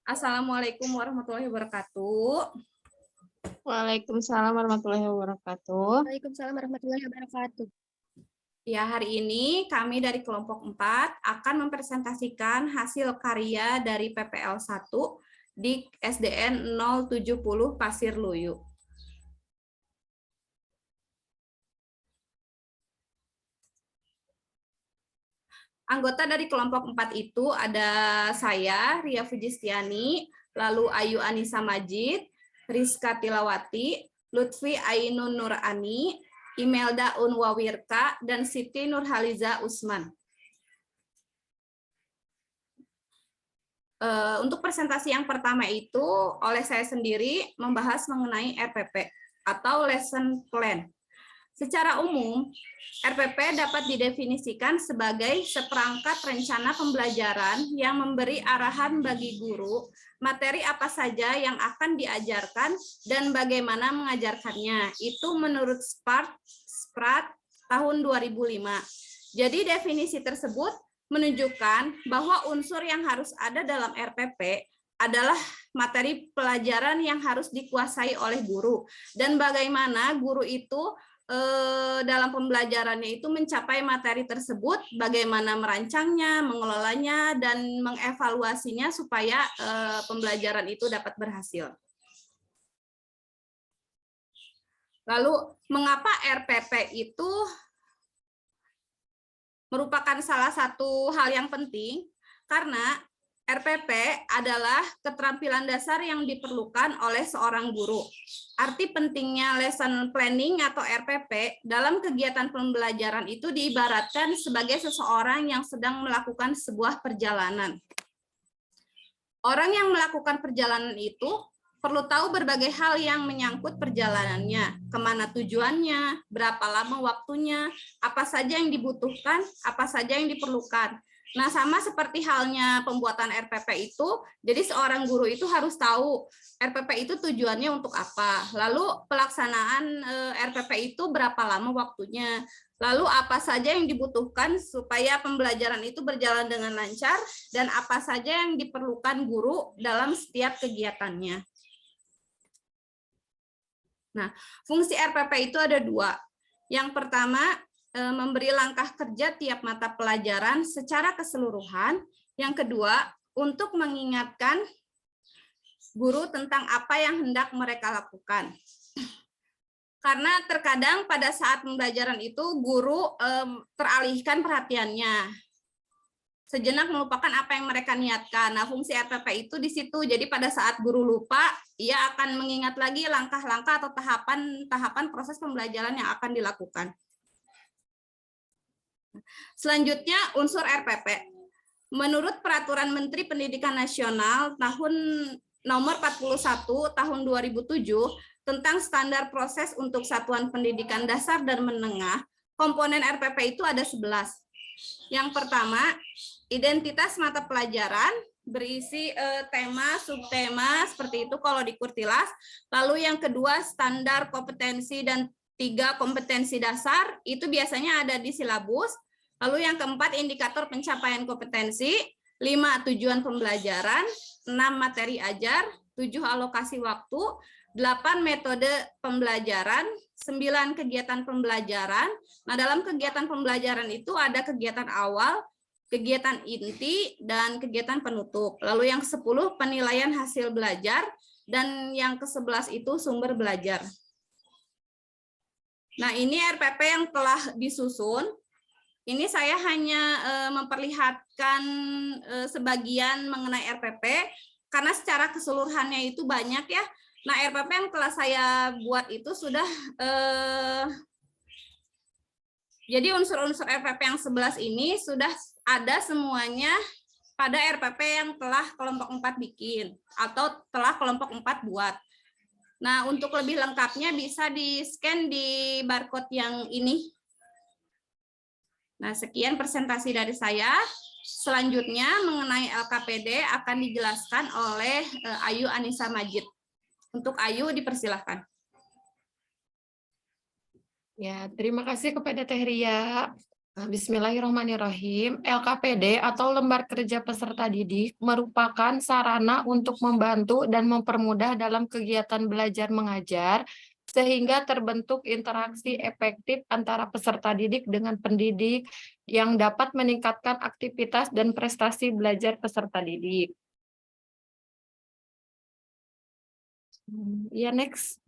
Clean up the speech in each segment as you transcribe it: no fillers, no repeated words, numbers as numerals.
Assalamualaikum warahmatullahi wabarakatuh. Waalaikumsalam warahmatullahi wabarakatuh. Waalaikumsalam warahmatullahi wabarakatuh. Ya, hari ini kami dari kelompok 4 akan mempresentasikan hasil karya dari PPL 1 di SDN 070 Pasir Luyu. Anggota dari kelompok 4 itu ada saya, Ria Fujistiani, lalu Ayu Anissa Majid, Rizka Tilawati, Lutfi Ainun Nurani, Imelda Unwawirka, dan Siti Nurhaliza Usman. Untuk presentasi yang pertama itu oleh saya sendiri membahas mengenai RPP atau Lesson Plan. Secara umum, RPP dapat didefinisikan sebagai seperangkat rencana pembelajaran yang memberi arahan bagi guru materi apa saja yang akan diajarkan dan bagaimana mengajarkannya. Itu menurut Sprat tahun 2005. Jadi definisi tersebut menunjukkan bahwa unsur yang harus ada dalam RPP adalah materi pelajaran yang harus dikuasai oleh guru dan bagaimana guru itu dalam pembelajarannya itu mencapai materi tersebut, bagaimana merancangnya, mengelolanya, dan mengevaluasinya supaya pembelajaran itu dapat berhasil. Lalu, mengapa RPP itu merupakan salah satu hal yang penting? Karena RPP adalah keterampilan dasar yang diperlukan oleh seorang guru. Arti pentingnya lesson planning atau RPP dalam kegiatan pembelajaran itu diibaratkan sebagai seseorang yang sedang melakukan sebuah perjalanan. Orang yang melakukan perjalanan itu perlu tahu berbagai hal yang menyangkut perjalanannya, kemana tujuannya, berapa lama waktunya, apa saja yang dibutuhkan, apa saja yang diperlukan. Nah, sama seperti halnya pembuatan RPP itu, jadi seorang guru itu harus tahu RPP itu tujuannya untuk apa, lalu pelaksanaan RPP itu berapa lama waktunya, lalu apa saja yang dibutuhkan supaya pembelajaran itu berjalan dengan lancar, dan apa saja yang diperlukan guru dalam setiap kegiatannya. Nah, fungsi RPP itu ada dua. Yang pertama, memberi langkah kerja tiap mata pelajaran secara keseluruhan. Yang kedua, untuk mengingatkan guru tentang apa yang hendak mereka lakukan. Karena terkadang pada saat pembelajaran itu guru teralihkan perhatiannya. Sejenak melupakan apa yang mereka niatkan. Nah, fungsi RPP itu di situ. Jadi pada saat guru lupa, ia akan mengingat lagi langkah-langkah atau tahapan proses pembelajaran yang akan dilakukan. Selanjutnya, unsur RPP. Menurut Peraturan Menteri Pendidikan Nasional tahun nomor 41 tahun 2007 tentang standar proses untuk satuan pendidikan dasar dan menengah, komponen RPP itu ada 11. Yang pertama, identitas mata pelajaran berisi tema, subtema, seperti itu kalau di Kurtilas. Lalu yang kedua, standar kompetensi dan 3 kompetensi dasar, itu biasanya ada di silabus. Lalu yang keempat, indikator pencapaian kompetensi, 5 tujuan pembelajaran, 6 materi ajar, 7 alokasi waktu, 8 metode pembelajaran, 9 kegiatan pembelajaran. Nah, dalam kegiatan pembelajaran itu ada kegiatan awal, kegiatan inti, dan kegiatan penutup. Lalu yang ke-10 penilaian hasil belajar, dan yang ke-11 itu sumber belajar. Nah, ini RPP yang telah disusun. Ini saya hanya memperlihatkan sebagian mengenai RPP, karena secara keseluruhannya itu banyak ya. Nah, RPP yang telah saya buat itu sudah, jadi unsur-unsur RPP yang 11 ini sudah ada semuanya pada RPP yang telah kelompok 4 bikin, atau telah kelompok 4 buat. Nah, untuk lebih lengkapnya bisa di-scan di barcode yang ini. Nah, sekian presentasi dari saya. Selanjutnya mengenai LKPD akan dijelaskan oleh Ayu Anissa Majid. Untuk Ayu dipersilahkan. Ya, terima kasih kepada Teh Ria. Bismillahirrahmanirrahim. LKPD atau Lembar Kerja Peserta Didik merupakan sarana untuk membantu dan mempermudah dalam kegiatan belajar mengajar sehingga terbentuk interaksi efektif antara peserta didik dengan pendidik yang dapat meningkatkan aktivitas dan prestasi belajar peserta didik. Ya, next.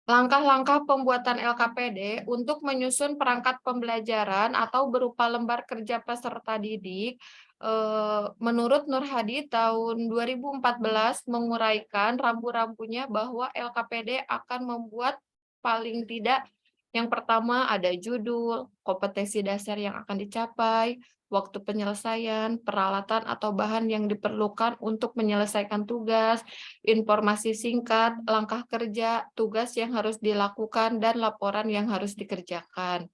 Langkah-langkah pembuatan LKPD untuk menyusun perangkat pembelajaran atau berupa lembar kerja peserta didik, menurut Nur Hadi tahun 2014 menguraikan rambu-rambunya bahwa LKPD akan membuat paling tidak yang pertama ada judul, kompetensi dasar yang akan dicapai, waktu penyelesaian, peralatan atau bahan yang diperlukan untuk menyelesaikan tugas, informasi singkat, langkah kerja, tugas yang harus dilakukan, dan laporan yang harus dikerjakan.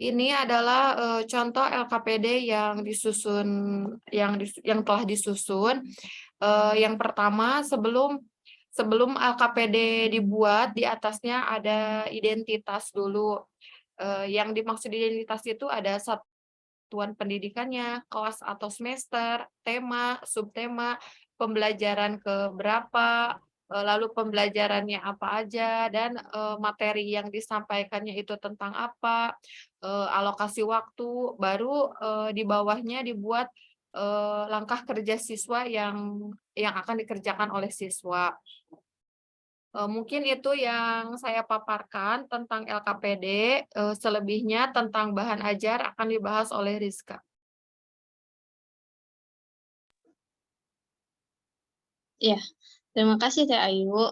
Ini adalah contoh LKPD yang disusun, yang telah disusun. Yang pertama, sebelum LKPD dibuat, di atasnya ada identitas dulu. Yang dimaksud identitas itu ada satuan pendidikannya, kelas atau semester, tema, subtema, pembelajaran keberapa, lalu pembelajarannya apa aja, dan materi yang disampaikannya itu tentang apa, alokasi waktu, baru di bawahnya dibuat langkah kerja siswa yang akan dikerjakan oleh siswa. Mungkin itu yang saya paparkan tentang LKPD, selebihnya tentang bahan ajar akan dibahas oleh Rizka. Ya, terima kasih Teh Ayu.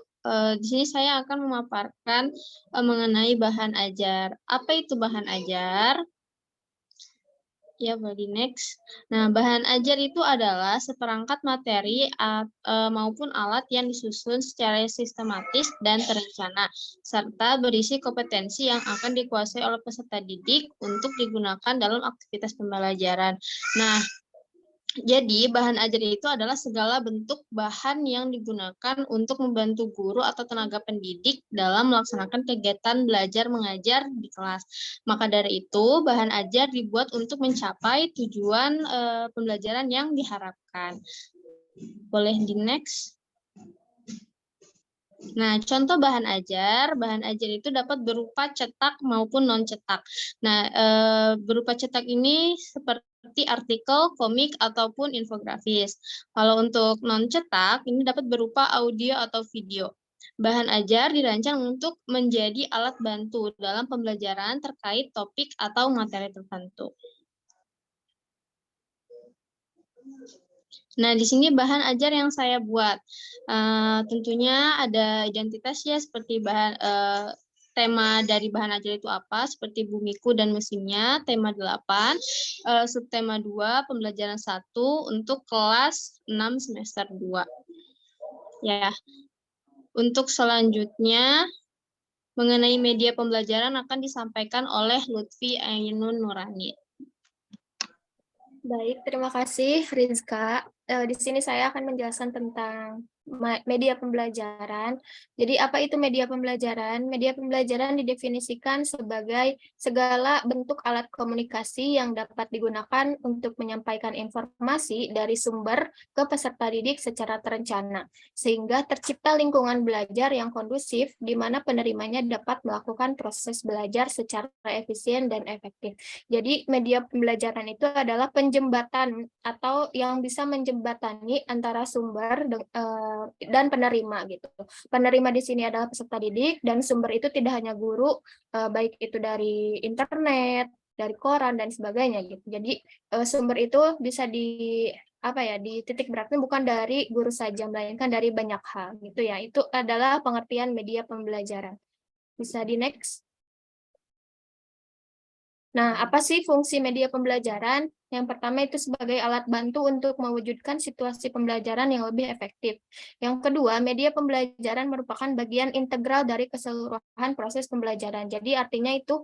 Di sini saya akan memaparkan mengenai bahan ajar. Apa itu bahan ajar? Ya, body next. Nah, bahan ajar itu adalah seperangkat materi maupun alat yang disusun secara sistematis dan terencana, serta berisi kompetensi yang akan dikuasai oleh peserta didik untuk digunakan dalam aktivitas pembelajaran. Nah, jadi, bahan ajar itu adalah segala bentuk bahan yang digunakan untuk membantu guru atau tenaga pendidik dalam melaksanakan kegiatan belajar mengajar di kelas. Maka dari itu, bahan ajar dibuat untuk mencapai tujuan pembelajaran yang diharapkan. Boleh di next. Nah, contoh bahan ajar itu dapat berupa cetak maupun non-cetak. Nah, berupa cetak ini seperti artikel, komik, ataupun infografis. Kalau untuk non-cetak, ini dapat berupa audio atau video. Bahan ajar dirancang untuk menjadi alat bantu dalam pembelajaran terkait topik atau materi tertentu. Nah, di sini bahan ajar yang saya buat. Tentunya ada identitasnya seperti tema dari bahan ajar itu apa, seperti bumiku dan mesinnya, tema 8, subtema 2, pembelajaran 1 untuk kelas 6 semester 2. Ya. Untuk selanjutnya, mengenai media pembelajaran akan disampaikan oleh Lutfi Ainun Nurani. Baik, terima kasih Rizka. Di sini saya akan menjelaskan tentang media pembelajaran. Jadi apa itu media pembelajaran? Media pembelajaran didefinisikan sebagai segala bentuk alat komunikasi yang dapat digunakan untuk menyampaikan informasi dari sumber ke peserta didik secara terencana, sehingga tercipta lingkungan belajar yang kondusif di mana penerimanya dapat melakukan proses belajar secara efisien dan efektif. Jadi media pembelajaran itu adalah penjembatan atau yang bisa menjembatani antara sumber dan penerima gitu. Penerima di sini adalah peserta didik dan sumber itu tidak hanya guru, baik itu dari internet, dari koran dan sebagainya gitu. Jadi sumber itu bisa dititik beratnya bukan dari guru saja, melainkan dari banyak hal gitu ya. Itu adalah pengertian media pembelajaran. Bisa di next. Nah, apa sih fungsi media pembelajaran? Yang pertama itu sebagai alat bantu untuk mewujudkan situasi pembelajaran yang lebih efektif. Yang kedua, media pembelajaran merupakan bagian integral dari keseluruhan proses pembelajaran. Jadi artinya itu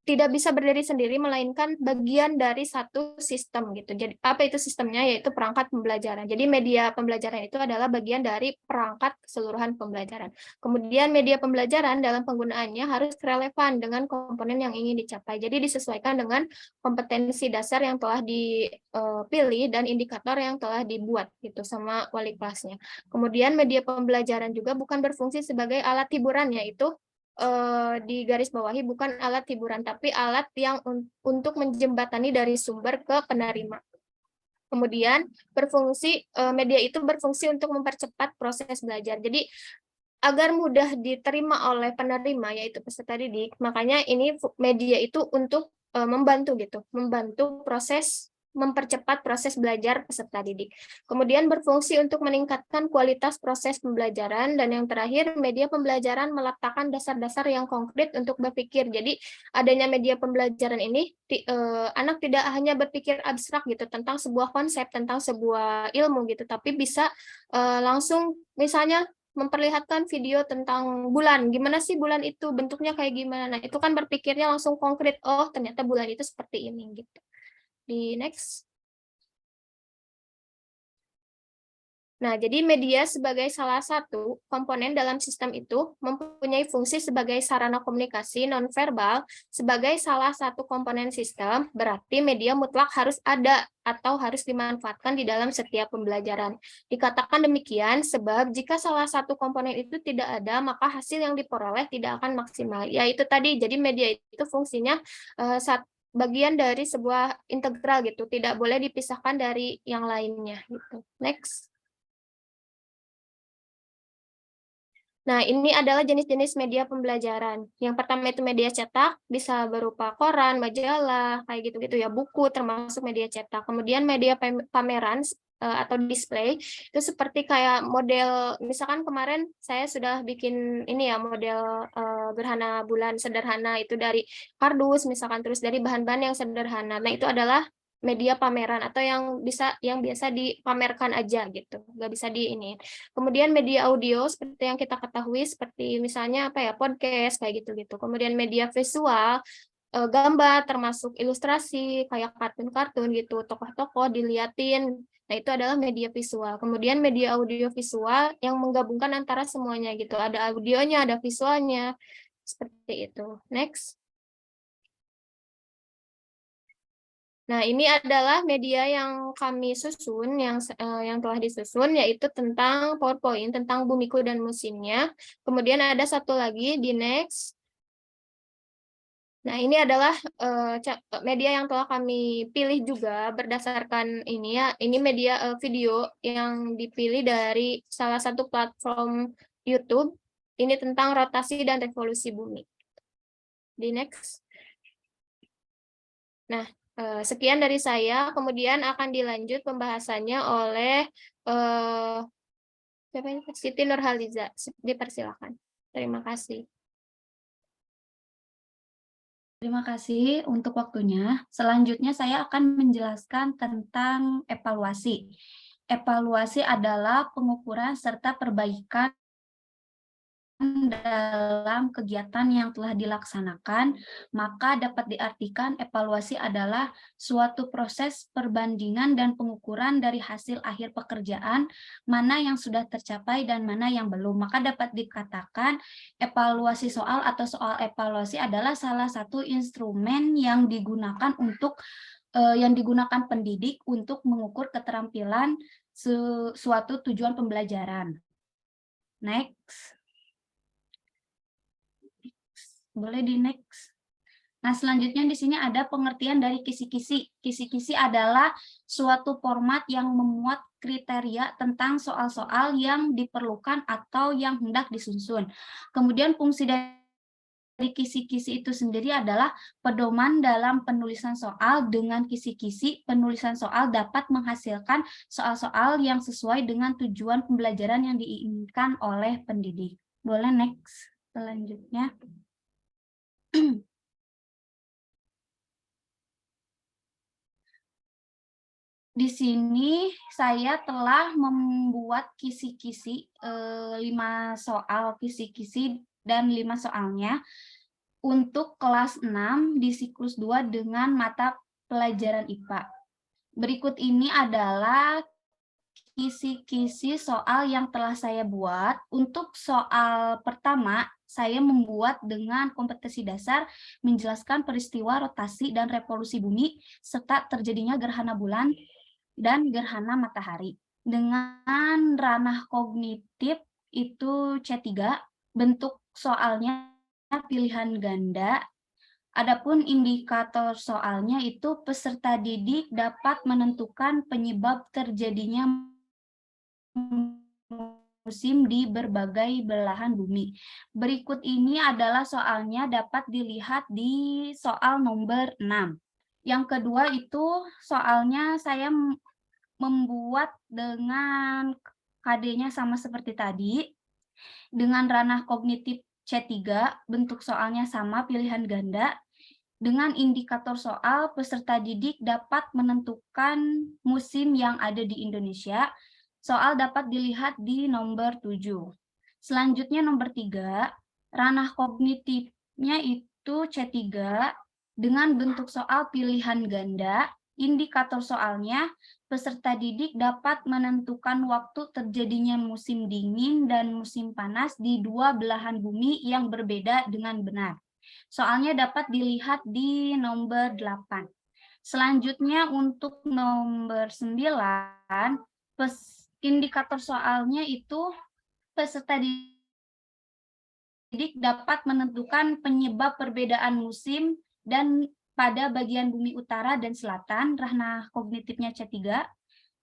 tidak bisa berdiri sendiri, melainkan bagian dari satu sistem gitu. Jadi apa itu sistemnya? Yaitu perangkat pembelajaran. Jadi media pembelajaran itu adalah bagian dari perangkat keseluruhan pembelajaran. Kemudian media pembelajaran dalam penggunaannya harus relevan dengan komponen yang ingin dicapai. Jadi disesuaikan dengan kompetensi dasar yang telah dipilih dan indikator yang telah dibuat gitu sama wali kelasnya. Kemudian media pembelajaran juga bukan berfungsi sebagai alat hiburan, yaitu di garis bawahi bukan alat hiburan, tapi alat yang untuk menjembatani dari sumber ke penerima. Kemudian media itu berfungsi untuk mempercepat proses belajar. Jadi agar mudah diterima oleh penerima, yaitu peserta didik, makanya ini media itu untuk membantu mempercepat proses belajar peserta didik. Kemudian berfungsi untuk meningkatkan kualitas proses pembelajaran, dan yang terakhir, media pembelajaran meletakkan dasar-dasar yang konkret untuk berpikir. Jadi adanya media pembelajaran ini, anak tidak hanya berpikir abstrak gitu tentang sebuah konsep, tentang sebuah ilmu gitu, tapi bisa langsung misalnya memperlihatkan video tentang bulan, gimana sih bulan itu, bentuknya kayak gimana. Nah, itu kan berpikirnya langsung konkret, oh ternyata bulan itu seperti ini gitu. Di next. Nah, jadi media sebagai salah satu komponen dalam sistem itu mempunyai fungsi sebagai sarana komunikasi nonverbal. Sebagai salah satu komponen sistem, berarti media mutlak harus ada atau harus dimanfaatkan di dalam setiap pembelajaran. Dikatakan demikian sebab jika salah satu komponen itu tidak ada, maka hasil yang diperoleh tidak akan maksimal. Ya itu tadi, jadi media itu fungsinya bagian dari sebuah integral gitu, tidak boleh dipisahkan dari yang lainnya gitu. Next. Nah, ini adalah jenis-jenis media pembelajaran. Yang pertama itu media cetak, bisa berupa koran, majalah, kayak gitu-gitu ya, buku termasuk media cetak. Kemudian media pameran atau display, itu seperti kayak model, misalkan kemarin saya sudah bikin ini ya, model gerhana bulan sederhana itu dari kardus, misalkan terus dari bahan-bahan yang sederhana. Nah, itu adalah media pameran atau yang biasa dipamerkan aja gitu, nggak bisa di ini. Kemudian media audio seperti yang kita ketahui, seperti misalnya apa ya, podcast kayak gitu-gitu. Kemudian media visual, gambar termasuk ilustrasi kayak kartun-kartun gitu, tokoh-tokoh diliatin. Nah, itu adalah media visual. Kemudian media audio visual yang menggabungkan antara semuanya gitu. Ada audionya, ada visualnya. Seperti itu. Next. Nah, ini adalah media yang kami susun, yang telah disusun, yaitu tentang PowerPoint, tentang Bumiku dan Musimnya. Kemudian ada satu lagi di next. Nah, ini adalah media yang telah kami pilih juga berdasarkan ini ya. Ini media video yang dipilih dari salah satu platform YouTube. Ini tentang rotasi dan revolusi bumi. Di next. Nah, sekian dari saya, kemudian akan dilanjut pembahasannya oleh Siti Nurhaliza. Dipersilakan. Terima kasih. Terima kasih untuk waktunya. Selanjutnya saya akan menjelaskan tentang evaluasi. Evaluasi adalah pengukuran serta perbaikan dalam kegiatan yang telah dilaksanakan, maka dapat diartikan evaluasi adalah suatu proses perbandingan dan pengukuran dari hasil akhir pekerjaan, mana yang sudah tercapai dan mana yang belum. Maka dapat dikatakan evaluasi soal atau soal evaluasi adalah salah satu instrumen yang digunakan pendidik untuk mengukur keterampilan suatu tujuan pembelajaran. Next. Boleh di next. Nah, selanjutnya di sini ada pengertian dari kisi-kisi. Kisi-kisi adalah suatu format yang memuat kriteria tentang soal-soal yang diperlukan atau yang hendak disusun. Kemudian fungsi dari kisi-kisi itu sendiri adalah pedoman dalam penulisan soal. Dengan kisi-kisi, penulisan soal dapat menghasilkan soal-soal yang sesuai dengan tujuan pembelajaran yang diinginkan oleh pendidik. Boleh next selanjutnya. di sini saya telah membuat kisi-kisi 5 soal kisi-kisi dan 5 soalnya untuk kelas 6 di siklus 2 dengan mata pelajaran IPA. Berikut ini adalah kisi-kisi soal yang telah saya buat. Untuk soal pertama, saya membuat dengan kompetensi dasar menjelaskan peristiwa rotasi dan revolusi bumi serta terjadinya gerhana bulan dan gerhana matahari. Dengan ranah kognitif itu C3, bentuk soalnya pilihan ganda. Adapun indikator soalnya itu peserta didik dapat menentukan penyebab terjadinya musim di berbagai belahan bumi. Berikut ini adalah soalnya dapat dilihat di soal nomor 6. Yang kedua itu soalnya saya membuat dengan KD-nya sama seperti tadi. Dengan ranah kognitif C3, bentuk soalnya sama pilihan ganda. Dengan indikator soal, peserta didik dapat menentukan musim yang ada di Indonesia. Soal dapat dilihat di nomor 7. Selanjutnya nomor 3, ranah kognitifnya itu C3 dengan bentuk soal pilihan ganda. Indikator soalnya, peserta didik dapat menentukan waktu terjadinya musim dingin dan musim panas di 2 belahan bumi yang berbeda dengan benar. Soalnya dapat dilihat di nomor 8. Selanjutnya untuk nomor 9, indikator soalnya itu peserta didik dapat menentukan penyebab perbedaan musim dan pada bagian bumi utara dan selatan. Ranah kognitifnya C3.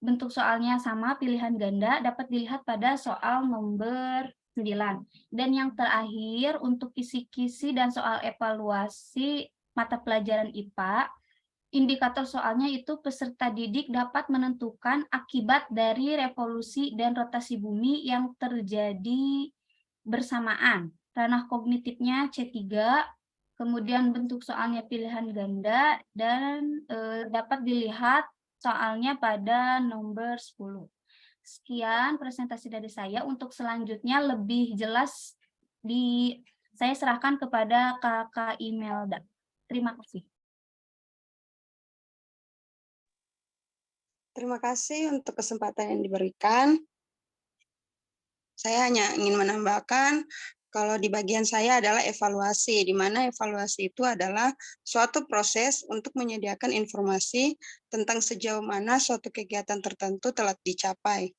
Bentuk soalnya sama pilihan ganda dapat dilihat pada soal nomor 9. Dan yang terakhir untuk kisi-kisi dan soal evaluasi mata pelajaran IPA, indikator soalnya itu peserta didik dapat menentukan akibat dari revolusi dan rotasi bumi yang terjadi bersamaan. Ranah kognitifnya C3, kemudian bentuk soalnya pilihan ganda, dan dapat dilihat soalnya pada nomor 10. Sekian presentasi dari saya. Untuk selanjutnya lebih jelas saya serahkan kepada Kakak Imelda. Terima kasih. Terima kasih untuk kesempatan yang diberikan. Saya hanya ingin menambahkan kalau di bagian saya adalah evaluasi, di mana evaluasi itu adalah suatu proses untuk menyediakan informasi tentang sejauh mana suatu kegiatan tertentu telah dicapai.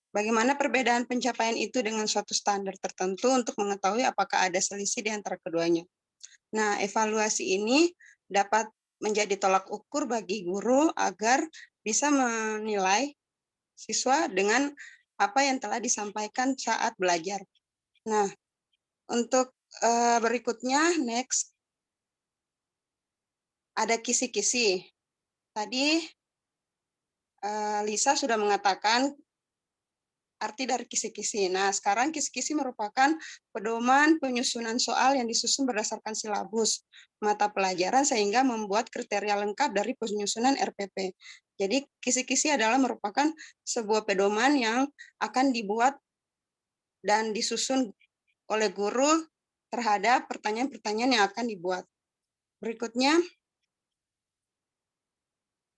Bagaimana perbedaan pencapaian itu dengan suatu standar tertentu untuk mengetahui apakah ada selisih di antara keduanya. Nah, evaluasi ini dapat menjadi tolak ukur bagi guru agar bisa menilai siswa dengan apa yang telah disampaikan saat belajar. Nah, untuk berikutnya, next, ada kisi-kisi. Tadi Lisa sudah mengatakan arti dari kisi-kisi. Nah, sekarang kisi-kisi merupakan pedoman penyusunan soal yang disusun berdasarkan silabus mata pelajaran sehingga membuat kriteria lengkap dari penyusunan RPP. Jadi, kisi-kisi adalah merupakan sebuah pedoman yang akan dibuat dan disusun oleh guru terhadap pertanyaan-pertanyaan yang akan dibuat. Berikutnya,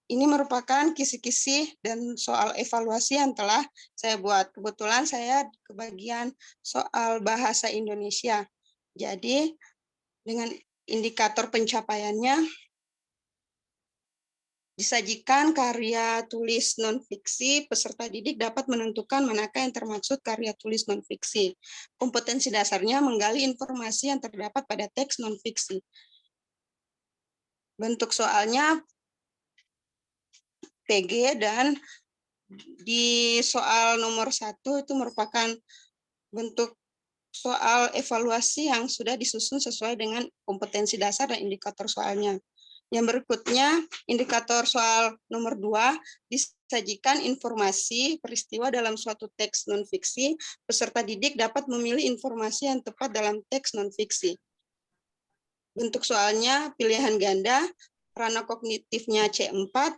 ini merupakan kisi-kisi dan soal evaluasi yang telah saya buat. Kebetulan saya kebagian soal bahasa Indonesia. Jadi, dengan indikator pencapaiannya, disajikan karya tulis non-fiksi, peserta didik dapat menentukan manakah yang termaksud karya tulis non-fiksi. Kompetensi dasarnya menggali informasi yang terdapat pada teks non-fiksi. Bentuk soalnya PG, dan di soal nomor 1 itu merupakan bentuk soal evaluasi yang sudah disusun sesuai dengan kompetensi dasar dan indikator soalnya. Yang berikutnya, indikator soal nomor 2, disajikan informasi peristiwa dalam suatu teks non-fiksi, peserta didik dapat memilih informasi yang tepat dalam teks non-fiksi. Bentuk soalnya pilihan ganda, ranah kognitifnya C4,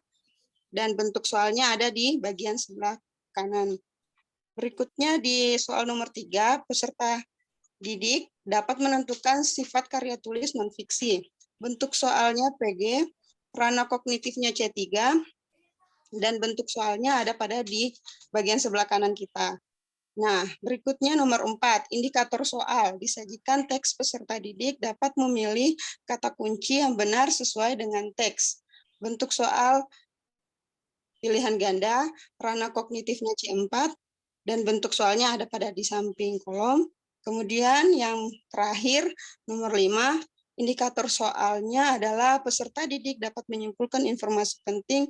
dan bentuk soalnya ada di bagian sebelah kanan. Berikutnya di soal nomor 3, peserta didik dapat menentukan sifat karya tulis non-fiksi. Bentuk soalnya PG, ranah kognitifnya C3, dan bentuk soalnya ada pada di bagian sebelah kanan kita. Nah, berikutnya nomor 4, indikator soal. Disajikan teks peserta didik dapat memilih kata kunci yang benar sesuai dengan teks. Bentuk soal pilihan ganda, ranah kognitifnya C4, dan bentuk soalnya ada pada di samping kolom. Kemudian yang terakhir, nomor 5, indikator soalnya adalah peserta didik dapat menyimpulkan informasi penting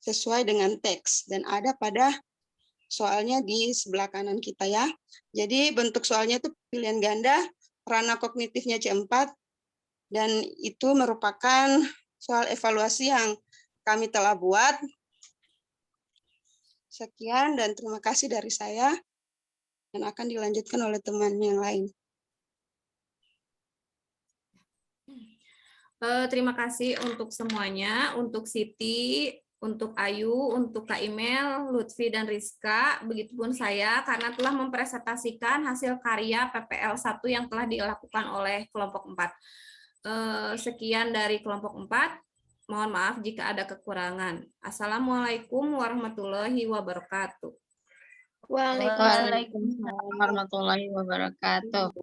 sesuai dengan teks, dan ada pada soalnya di sebelah kanan kita ya. Jadi bentuk soalnya itu pilihan ganda, ranah kognitifnya C4, dan itu merupakan soal evaluasi yang kami telah buat. Sekian dan terima kasih dari saya, dan akan dilanjutkan oleh teman yang lain. Terima kasih untuk semuanya, untuk Siti, untuk Ayu, untuk Kak Imel, Lutfi, dan Rizka, begitupun saya, karena telah mempresentasikan hasil karya PPL 1 yang telah dilakukan oleh kelompok 4. Sekian dari kelompok 4. Mohon maaf jika ada kekurangan. Assalamualaikum warahmatullahi wabarakatuh. Waalaikumsalam. Waalaikumsalam warahmatullahi wabarakatuh.